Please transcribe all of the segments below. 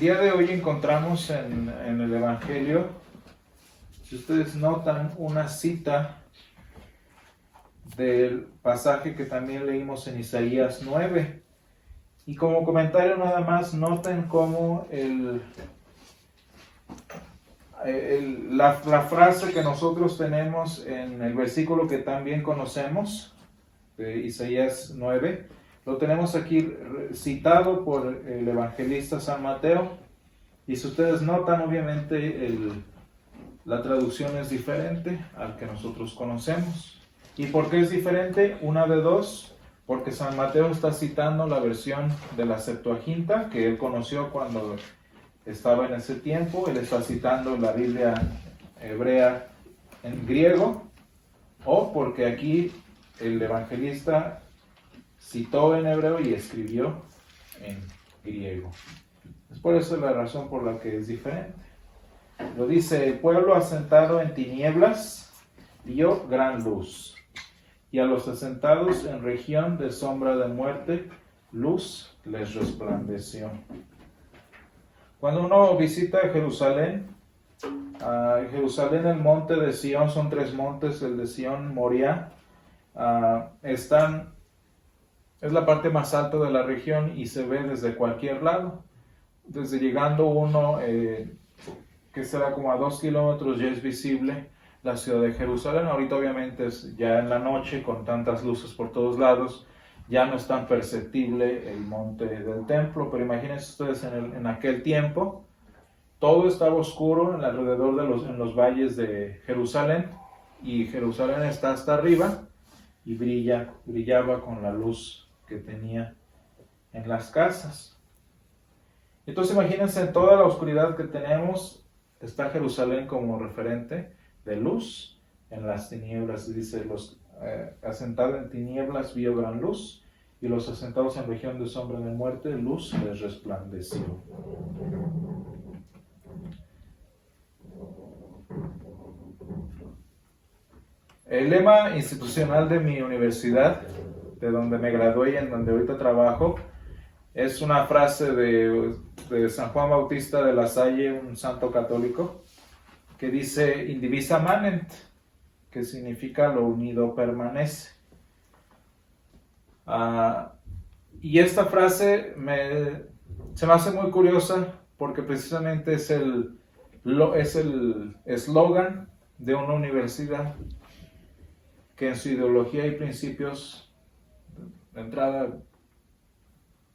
día de hoy encontramos en el Evangelio, si ustedes notan, una cita del pasaje que también leímos en Isaías 9. Y como comentario nada más, noten cómo la frase que nosotros tenemos en el versículo que también conocemos, de Isaías 9, lo tenemos aquí citado por el evangelista San Mateo. Y si ustedes notan, obviamente la traducción es diferente al que nosotros conocemos. ¿Y por qué es diferente? Una de dos, porque San Mateo está citando la versión de la Septuaginta que él conoció cuando estaba en ese tiempo. Él está citando la Biblia hebrea en griego, o porque aquí el evangelista citó en hebreo y escribió en griego. Es por eso la razón por la que es diferente. Lo dice: el pueblo asentado en tinieblas vio gran luz, y a los asentados en región de sombra de muerte, luz les resplandeció. Cuando uno visita Jerusalén, el monte de Sión, son 3 montes, el de Sión, Moriah, es la parte más alta de la región y se ve desde cualquier lado. Desde llegando uno, que será como a 2 kilómetros, ya es visible la ciudad de Jerusalén. Ahorita obviamente es ya en la noche, con tantas luces por todos lados, ya no es tan perceptible el monte del templo, pero imagínense ustedes en aquel tiempo, todo estaba oscuro alrededor en los valles de Jerusalén, y Jerusalén está hasta arriba y brillaba con la luz que tenía en las casas. Entonces imagínense, en toda la oscuridad que tenemos, está Jerusalén como referente de luz. En las tinieblas, dice, los asentados en tinieblas vio gran luz, y los asentados en región de sombra de muerte, luz les resplandeció. El lema institucional de mi universidad, de donde me gradué y en donde ahorita trabajo, es una frase de San Juan Bautista de la Salle, un santo católico, que dice: indivisa manent, que significa lo unido permanece. Y esta frase se me hace muy curiosa, porque precisamente es el eslogan de una universidad que en su ideología y principios de entrada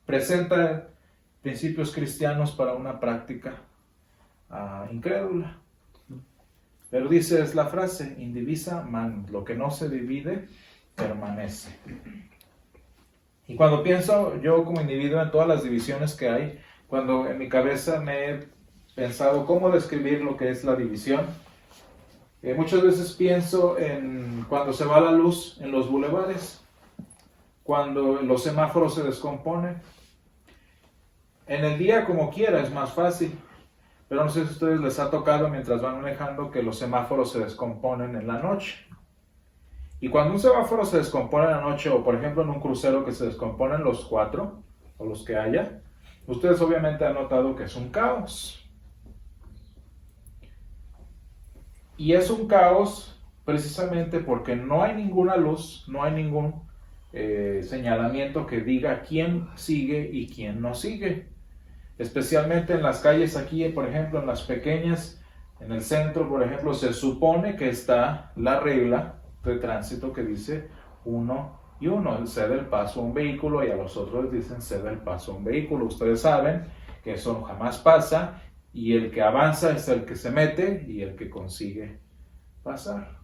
presenta principios cristianos para una práctica incrédula. Pero dice, es la frase: indivisa manent, lo que no se divide permanece. Y cuando pienso yo como individuo en todas las divisiones que hay, cuando en mi cabeza me he pensado cómo describir lo que es la división, muchas veces pienso en cuando se va la luz en los bulevares, cuando los semáforos se descomponen. En el día, como quiera, es más fácil, pero no sé si a ustedes les ha tocado mientras van manejando que los semáforos se descomponen en la noche. Y cuando un semáforo se descompone en la noche, o por ejemplo en un crucero que se descomponen los 4, o los que haya, ustedes obviamente han notado que es un caos. Y es un caos precisamente porque no hay ninguna luz, no hay ningún señalamiento que diga quién sigue y quién no sigue. Especialmente en las calles aquí, por ejemplo, en las pequeñas, en el centro, por ejemplo, se supone que está la regla de tránsito que dice 1 y 1, cede el paso a un vehículo, y a los otros dicen cede el paso a un vehículo. Ustedes saben que eso jamás pasa, y el que avanza es el que se mete y el que consigue pasar.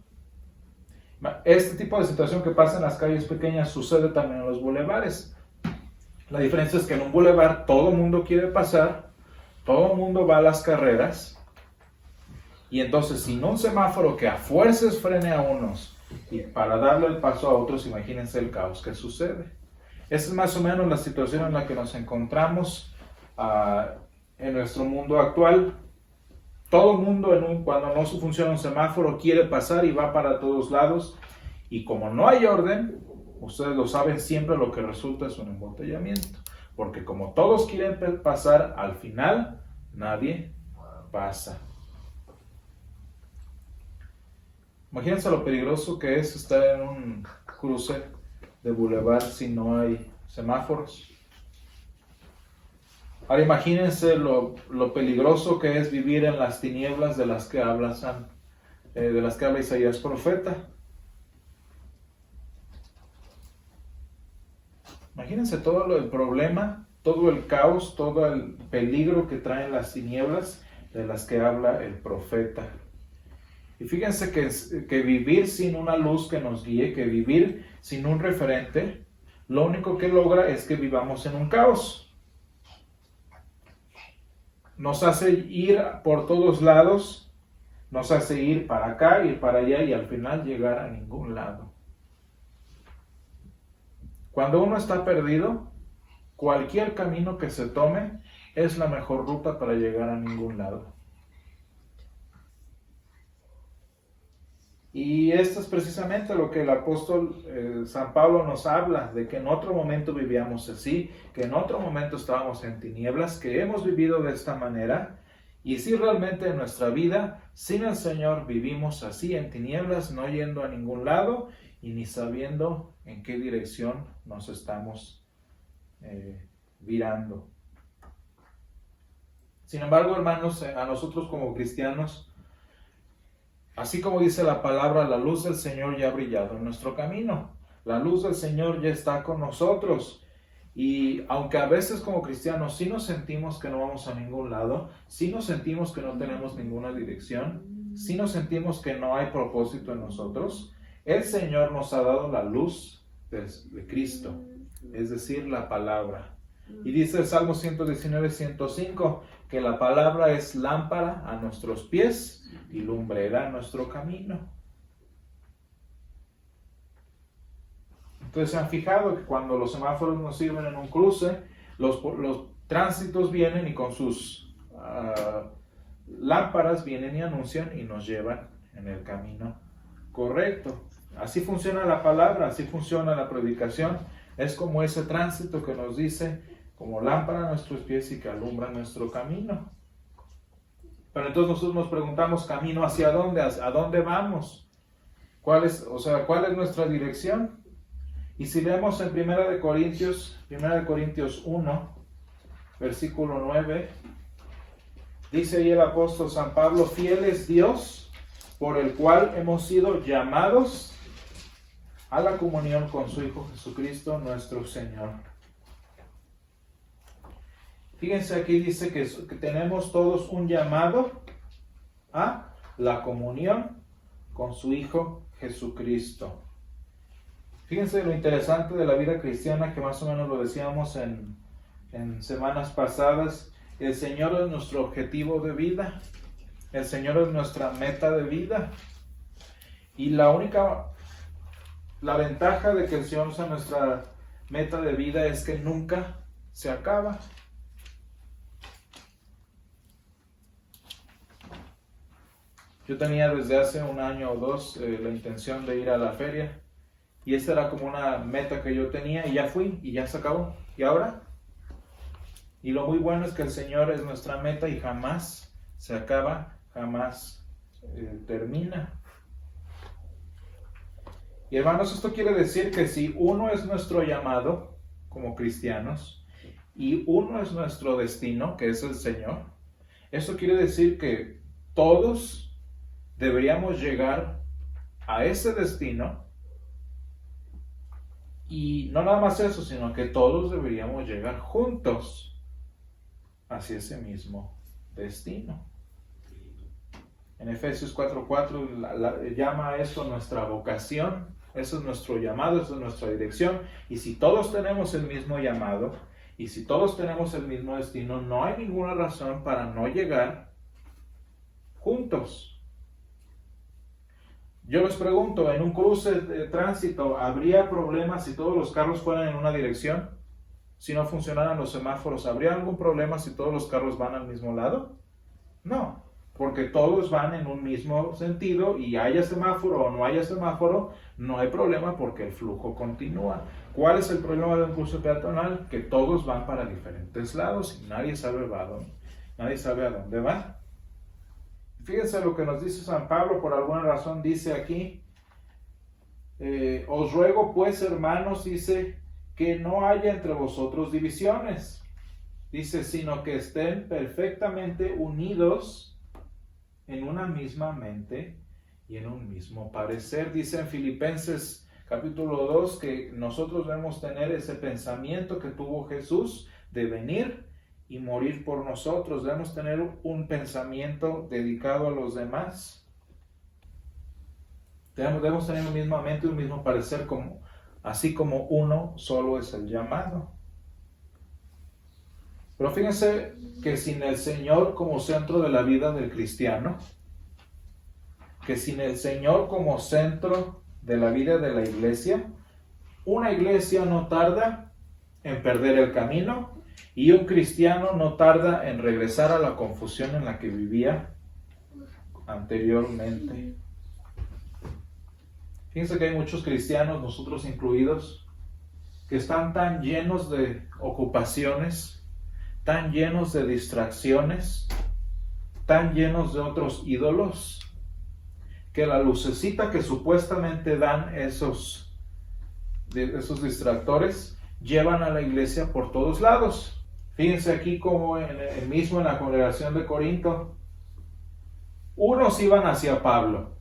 Este tipo de situación que pasa en las calles pequeñas sucede también en los bulevares. La diferencia es que en un bulevar todo el mundo quiere pasar, todo el mundo va a las carreras, y entonces sin un semáforo que a fuerzas frene a unos y para darle el paso a otros, imagínense el caos que sucede. Esa es más o menos la situación en la que nos encontramos en nuestro mundo actual. Todo el mundo, cuando no funciona un semáforo, quiere pasar y va para todos lados, y como no hay orden, ustedes lo saben, siempre lo que resulta es un embotellamiento, porque como todos quieren pasar, al final nadie pasa. Imagínense lo peligroso que es estar en un cruce de bulevar si no hay semáforos. Ahora imagínense lo peligroso que es vivir en las tinieblas de las que habla Isaías profeta. Imagínense todo el problema, todo el caos, todo el peligro que traen las tinieblas de las que habla el profeta. Y fíjense que vivir sin una luz que nos guíe, que vivir sin un referente, lo único que logra es que vivamos en un caos. Nos hace ir por todos lados, nos hace ir para acá, ir para allá y al final llegar a ningún lado. Cuando uno está perdido, cualquier camino que se tome es la mejor ruta para llegar a ningún lado. Y esto es precisamente lo que el apóstol San Pablo nos habla, de que en otro momento vivíamos así, que en otro momento estábamos en tinieblas, que hemos vivido de esta manera, y si realmente en nuestra vida, sin el Señor, vivimos así, en tinieblas, no yendo a ningún lado, y ni sabiendo en qué dirección nos estamos virando. Sin embargo, hermanos, a nosotros como cristianos, así como dice la palabra, la luz del Señor ya ha brillado en nuestro camino. La luz del Señor ya está con nosotros. Y aunque a veces como cristianos sí nos sentimos que no vamos a ningún lado, sí nos sentimos que no tenemos ninguna dirección, sí nos sentimos que no hay propósito en nosotros, el Señor nos ha dado la luz de Cristo, es decir, la palabra. Y dice el Salmo 119, 105, que la palabra es lámpara a nuestros pies y lumbrera a nuestro camino. Entonces se han fijado que cuando los semáforos nos sirven en un cruce, los tránsitos vienen y con sus lámparas vienen y anuncian y nos llevan en el camino correcto. Así funciona la palabra, así funciona la predicación. Es como ese tránsito que nos dice, como lámpara a nuestros pies y que alumbra nuestro camino. Pero entonces nosotros nos preguntamos, ¿camino hacia dónde? ¿A dónde vamos? ¿Cuál es nuestra dirección? Y si leemos en 1 Corintios 1, versículo 9, dice ahí el apóstol San Pablo, fiel es Dios, por el cual hemos sido llamados a la comunión con su Hijo Jesucristo, nuestro Señor. Fíjense, aquí dice que tenemos todos un llamado a la comunión con su Hijo Jesucristo. Fíjense lo interesante de la vida cristiana, que más o menos lo decíamos en semanas pasadas. El Señor es nuestro objetivo de vida. El Señor es nuestra meta de vida. Y la ventaja de que el Señor sea nuestra meta de vida es que nunca se acaba. Yo tenía desde hace un año o dos la intención de ir a la feria. Y esta era como una meta que yo tenía y ya fui y ya se acabó. ¿Y ahora? Y lo muy bueno es que el Señor es nuestra meta y jamás se acaba, jamás termina. Y hermanos, esto quiere decir que si uno es nuestro llamado como cristianos y uno es nuestro destino, que es el Señor, esto quiere decir que todos deberíamos llegar a ese destino. Y no nada más eso, sino que todos deberíamos llegar juntos hacia ese mismo destino. En Efesios 4:4 llama a eso nuestra vocación, eso es nuestro llamado, eso es nuestra dirección. Y si todos tenemos el mismo llamado, y si todos tenemos el mismo destino, no hay ninguna razón para no llegar juntos. Yo les pregunto, en un cruce de tránsito, ¿habría problemas si todos los carros fueran en una dirección? Si no funcionaran los semáforos, ¿habría algún problema si todos los carros van al mismo lado? No, porque todos van en un mismo sentido y haya semáforo o no haya semáforo, no hay problema porque el flujo continúa. ¿Cuál es el problema de un cruce peatonal? Que todos van para diferentes lados y nadie salva Nadie sabe a dónde va. Fíjense lo que nos dice San Pablo, por alguna razón dice aquí, os ruego pues, hermanos, dice, que no haya entre vosotros divisiones. Dice, sino que estén perfectamente unidos en una misma mente y en un mismo parecer. Dice en Filipenses capítulo 2 que nosotros debemos tener ese pensamiento que tuvo Jesús de venir y morir por nosotros. Debemos tener un pensamiento dedicado a los demás. Debemos tener una misma mente y un mismo parecer, así como uno solo es el llamado. Pero fíjense que sin el Señor como centro de la vida del cristiano, que sin el Señor como centro de la vida de la iglesia, una iglesia no tarda en perder el camino y un cristiano no tarda en regresar a la confusión en la que vivía anteriormente. Fíjense que hay muchos cristianos, nosotros incluidos, que están tan llenos de ocupaciones, tan llenos de distracciones, tan llenos de otros ídolos, que la lucecita que supuestamente dan esos distractores llevan a la iglesia por todos lados. Fíjense aquí como mismo en la congregación de Corinto, unos iban hacia Pablo,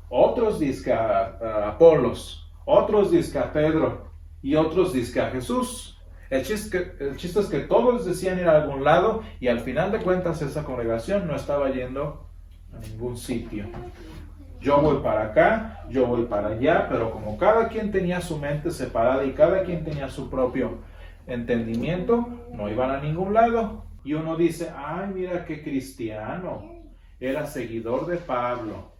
otros dizque a Apolos, otros dizque a Pedro y otros dizque a Jesús. El chiste es que todos decían ir a algún lado y al final de cuentas esa congregación no estaba yendo a ningún sitio. Yo voy para acá, yo voy para allá, pero como cada quien tenía su mente separada y cada quien tenía su propio entendimiento, no iban a ningún lado. Y uno dice, ay, mira qué cristiano, era seguidor de Pablo.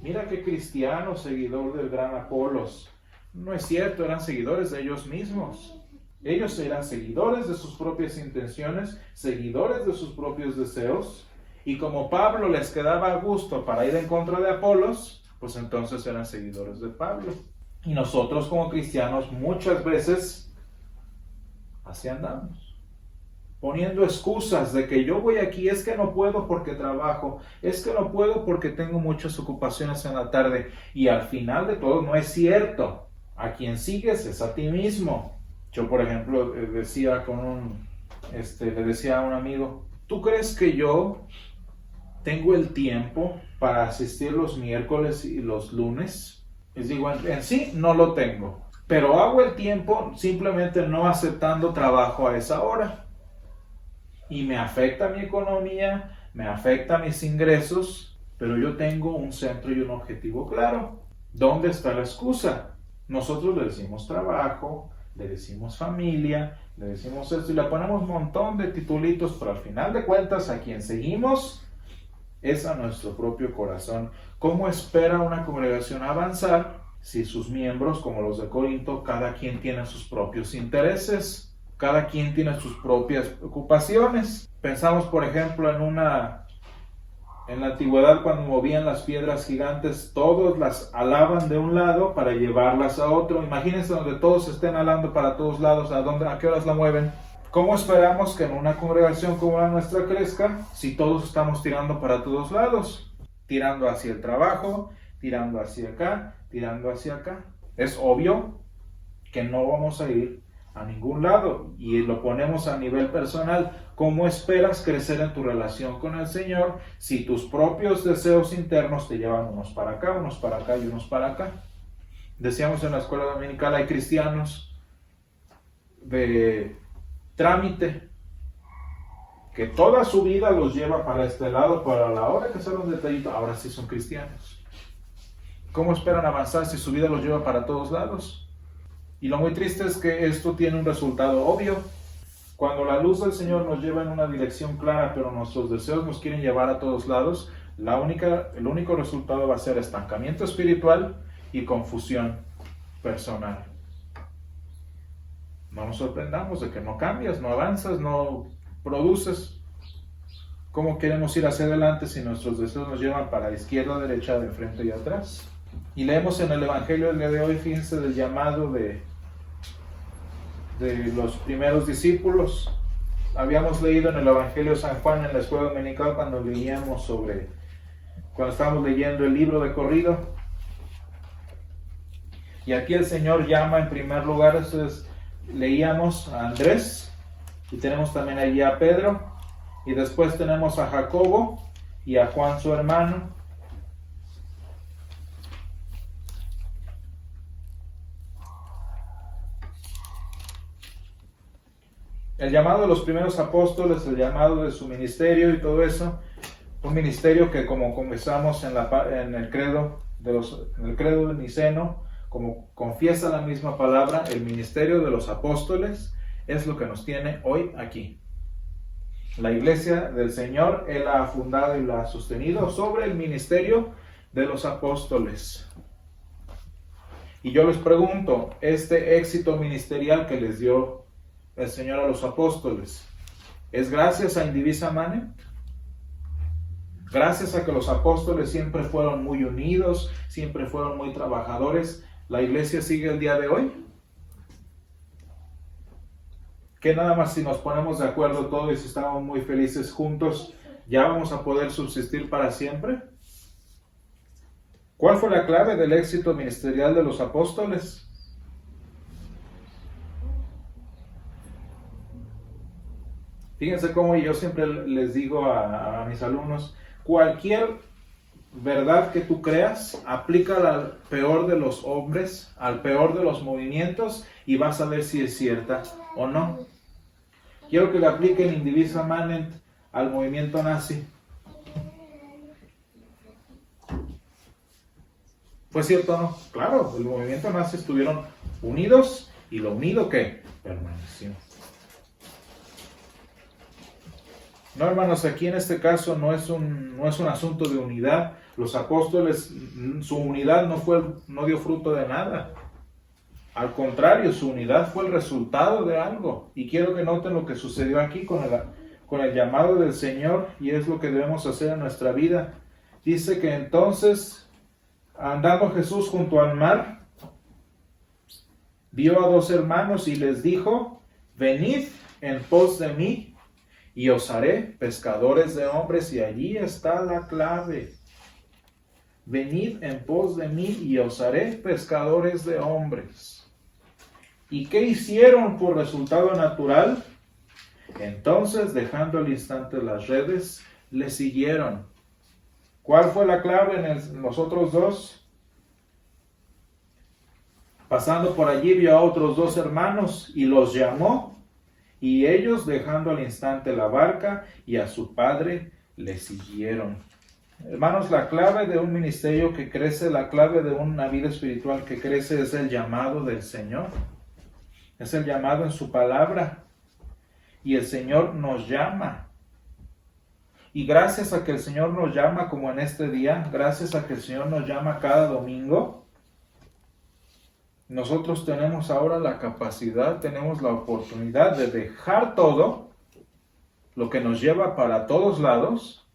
Mira qué cristiano, seguidor del gran Apolos. No es cierto, eran seguidores de ellos mismos. Ellos eran seguidores de sus propias intenciones, seguidores de sus propios deseos, y como Pablo les quedaba a gusto para ir en contra de Apolos, pues entonces eran seguidores de Pablo. Y nosotros como cristianos muchas veces así andamos, poniendo excusas de que yo voy aquí, es que no puedo porque trabajo, es que no puedo porque tengo muchas ocupaciones en la tarde, y al final de todo no es cierto. A quien sigues es a ti mismo. Yo, por ejemplo, le decía a un amigo, ¿tú crees que yo tengo el tiempo para asistir los miércoles y los lunes? Les digo, en sí no lo tengo, pero hago el tiempo simplemente no aceptando trabajo a esa hora. Y me afecta mi economía, me afecta mis ingresos, pero yo tengo un centro y un objetivo claro. ¿Dónde está la excusa? Nosotros le decimos trabajo, le decimos familia, le decimos esto y le ponemos un montón de titulitos, pero al final de cuentas a quien seguimos es a nuestro propio corazón. ¿Cómo espera una congregación avanzar si sus miembros, como los de Corinto, cada quien tiene sus propios intereses, cada quien tiene sus propias ocupaciones? Pensamos, por ejemplo, en la antigüedad, cuando movían las piedras gigantes, todos las alaban de un lado para llevarlas a otro. Imagínense donde todos estén alando para todos lados, ¿a qué horas la mueven? ¿Cómo esperamos que en una congregación como la nuestra crezca si todos estamos tirando para todos lados? Tirando hacia el trabajo, tirando hacia acá, tirando hacia acá. Es obvio que no vamos a ir a ningún lado, y lo ponemos a nivel personal. ¿Cómo esperas crecer en tu relación con el Señor si tus propios deseos internos te llevan unos para acá y unos para acá? Decíamos en la escuela dominical, hay cristianos de trámite que toda su vida los lleva para este lado, pero a la hora que sale un detallito, ahora sí son cristianos. ¿Cómo esperan avanzar si su vida los lleva para todos lados? Y lo muy triste es que esto tiene un resultado obvio. Cuando la luz del Señor nos lleva en una dirección clara, pero nuestros deseos nos quieren llevar a todos lados, el único resultado va a ser estancamiento espiritual y confusión personal. No nos sorprendamos de que no cambias, no avanzas, no produces. ¿Cómo queremos ir hacia adelante si nuestros deseos nos llevan para la izquierda, derecha, de frente y atrás? Y leemos en el Evangelio del día de hoy, fíjense, del llamado de los primeros discípulos. habíamos leído en el Evangelio de San Juan en la escuela dominical cuando estábamos leyendo el libro de corrido. Y aquí el Señor llama en primer lugar, entonces leíamos a Andrés, y tenemos también allí a Pedro, y después tenemos a Jacobo y a Juan su hermano. El llamado de los primeros apóstoles, el llamado de su ministerio y todo eso, un ministerio que, como comenzamos en el credo de Niceno, como confiesa la misma palabra, el ministerio de los apóstoles es lo que nos tiene hoy aquí. La iglesia del Señor, Él la ha fundado y la ha sostenido sobre el ministerio de los apóstoles. Y yo les pregunto, este éxito ministerial que les dio el Señor a los apóstoles, ¿es gracias a Indivisa Manet? Gracias a que los apóstoles siempre fueron muy unidos, siempre fueron muy trabajadores, ¿la iglesia sigue el día de hoy? Que nada más si nos ponemos de acuerdo todos y si estamos muy felices juntos, ¿ya vamos a poder subsistir para siempre? ¿Cuál fue la clave del éxito ministerial de los apóstoles? Fíjense cómo yo siempre les digo a mis alumnos, cualquier verdad que tú creas, aplícala al peor de los hombres, al peor de los movimientos y vas a ver si es cierta o no. Quiero que le apliquen Indivisa Manet al movimiento nazi. ¿Fue cierto o no? Claro, el movimiento nazi estuvieron unidos y lo unido que permaneció. No, hermanos, aquí en este caso no es un asunto de unidad. Los apóstoles, su unidad no dio fruto de nada. Al contrario, su unidad fue el resultado de algo. Y quiero que noten lo que sucedió aquí con el llamado del Señor, y es lo que debemos hacer en nuestra vida. Dice que entonces, andando Jesús junto al mar, vio a dos hermanos y les dijo, venid en pos de mí, y os haré pescadores de hombres. Y allí está la clave. Venid en pos de mí y os haré pescadores de hombres. ¿Y qué hicieron por resultado natural? Entonces, dejando al instante las redes, le siguieron. ¿Cuál fue la clave en los otros dos? Pasando por allí vio a otros dos hermanos y los llamó. Y ellos, dejando al instante la barca y a su padre, le siguieron. Hermanos, la clave de un ministerio que crece, la clave de una vida espiritual que crece es el llamado del Señor. Es el llamado en su palabra. Y el Señor nos llama. Y gracias a que el Señor nos llama como en este día, gracias a que el Señor nos llama cada domingo, nosotros tenemos ahora la capacidad, tenemos la oportunidad de dejar todo lo que nos lleva para todos lados.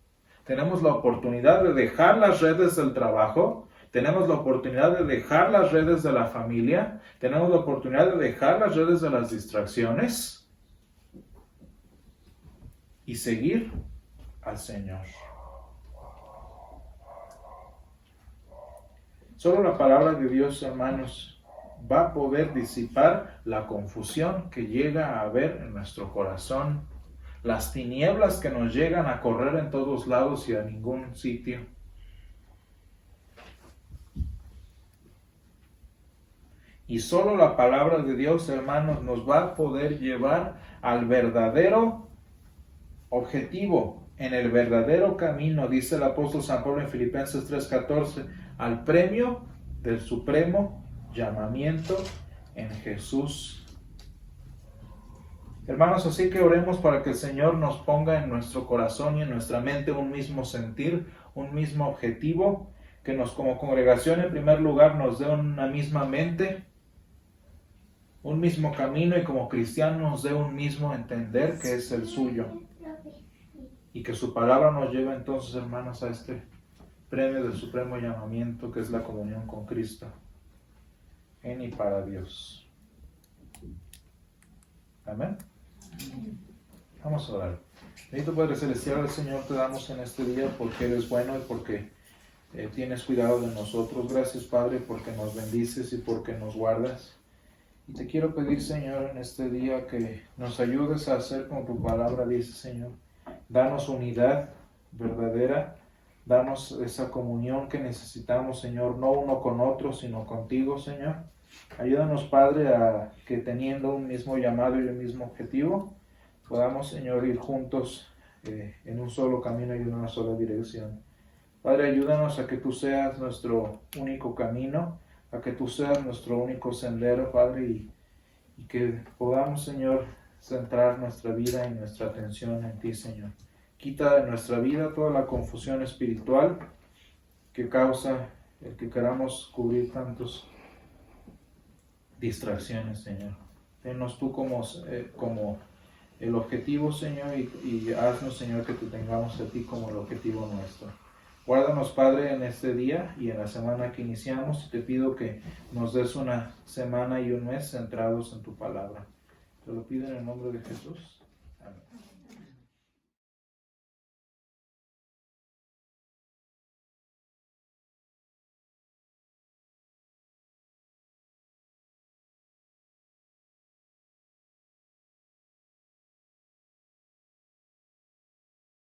Tenemos la oportunidad de dejar las redes del trabajo, tenemos la oportunidad de dejar las redes de la familia, tenemos la oportunidad de dejar las redes de las distracciones y seguir al Señor. Solo la palabra de Dios, hermanos, va a poder disipar la confusión que llega a haber en nuestro corazón, las tinieblas que nos llegan a correr en todos lados y a ningún sitio. Y solo la palabra de Dios, hermanos, nos va a poder llevar al verdadero objetivo, en el verdadero camino, dice el apóstol San Pablo en Filipenses 3:14, al premio del supremo llamamiento en Jesús. Hermanos, así que oremos para que el Señor nos ponga en nuestro corazón y en nuestra mente un mismo sentir, un mismo objetivo, que nos como congregación en primer lugar nos dé una misma mente, un mismo camino, y como cristianos nos dé un mismo entender que es el suyo. Y que su palabra nos lleve entonces, hermanos, a este premio del supremo llamamiento que es la comunión con Cristo en y para Dios. Amén. Vamos a orar. Bendito Padre Celestial, Señor, te damos en este día porque eres bueno y porque tienes cuidado de nosotros. Gracias, Padre, porque nos bendices y porque nos guardas. Y te quiero pedir, Señor, en este día que nos ayudes a hacer como tu palabra dice, Señor. Danos unidad verdadera, danos esa comunión que necesitamos, Señor, no uno con otro, sino contigo, Señor. Ayúdanos, Padre, a que teniendo un mismo llamado y un mismo objetivo, podamos, Señor, ir juntos en un solo camino y en una sola dirección. Padre, ayúdanos a que tú seas nuestro único camino, a que tú seas nuestro único sendero, Padre, y que podamos, Señor, centrar nuestra vida y nuestra atención en ti, Señor. Quita de nuestra vida toda la confusión espiritual que causa el que queramos cubrir tantas distracciones, Señor. Tennos tú como el objetivo, Señor, y haznos, Señor, que te tengamos a ti como el objetivo nuestro. Guárdanos, Padre, en este día y en la semana que iniciamos. Te pido que nos des una semana y un mes centrados en tu palabra. Te lo pido en el nombre de Jesús. Amén.